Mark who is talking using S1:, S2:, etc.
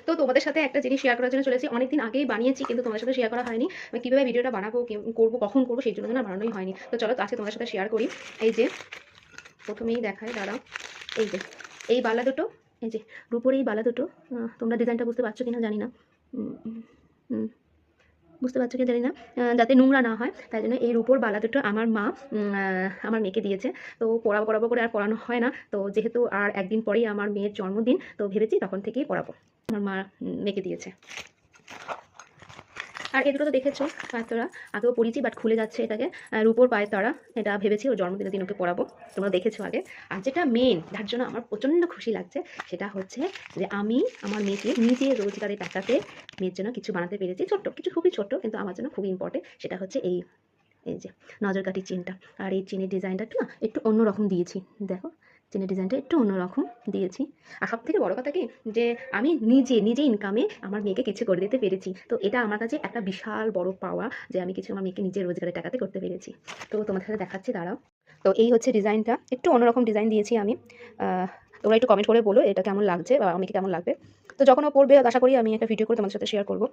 S1: তো তোমাদের সাথে একটা জিনিস শেয়ার করার জন্য চলেছি। অনেকদিন আগেই বানিয়েছি কিন্তু তোমাদের সাথে শেয়ার করা হয়নি। আমি কীভাবে ভিডিওটা বানাবো, করবো, কখন করবো সেই জন্য না বানানোই হয়নি। তো চলো তো আজকে তোমাদের সাথে শেয়ার করি। এই যে প্রথমেই দেখায়, দাঁড়াও। এই যে এই বালা দুটো, এই যে রূপোর এই বালা দুটো, তোমরা ডিজাইনটা বুঝতে পারছো কিনা জানি না। উম, উম, বুঝতে পারছো কি জানি না। যাতে নোংরা না হয় তাই জন্য এই রূপোর বালা দুটো আমার মা আমার মেয়েকে দিয়েছে। তো পরাবো করে আর পরানো হয় না। তো যেহেতু আর একদিন পরেই আমার মেয়ের জন্মদিন, তো ভেবেছি তখন থেকেই পরাবো। আমার মা মেয়েকে দিয়েছে। আর এই দুটো তো দেখেছো পায়ের তরা, আগেও পরিয়েছি বাট খুলে যাচ্ছে এটাকে। রূপোর পায়ের তরা, এটা ভেবেছি ওর জন্মদিনের দিন ওকে পরাবো। তোমরা দেখেছো আগে। আর যেটা মেন, যার জন্য আমার প্রচণ্ড খুশি লাগছে, সেটা হচ্ছে যে আমি আমার মেয়েকে নিজে রোজগারের টাকাতে মেয়ের জন্য কিছু বানাতে পেরেছি। ছোট্ট কিছু, খুবই ছোট্ট, কিন্তু আমার জন্য খুবই ইম্পর্টেন্ট। সেটা হচ্ছে এই এই যে নজরকাঠি চেনটা। আর এই চেনের ডিজাইনটা একটু একটু অন্যরকম দিয়েছি। দেখো চেনের ডিজাইনটা একটু অন্যরকম দিয়েছি। আর সব থেকে বড় কথা কি, যে আমি নিজে ইনকামে আমার মেয়েকে কিছু করে দিতে পেরেছি। তো এটা আমার কাছে একটা বিশাল বড় পাওয়া, যে আমি কিছু আমার মেয়েকে নিজের রোজগারের টাকাতে করতে পেরেছি। তো তোমাদের সাথে দেখাচ্ছি, দাঁড়াও। তো এই হচ্ছে ডিজাইনটা, একটু অন্যরকম ডিজাইন দিয়েছি আমি। তোমরা একটু কমেন্ট করে বলো এটা কেমন লাগছে বা আমাকে কেমন লাগবে। তো যখন ও পড়বে আশা করি আমি একটা ভিডিও করে তোমাদের সাথে শেয়ার করবো।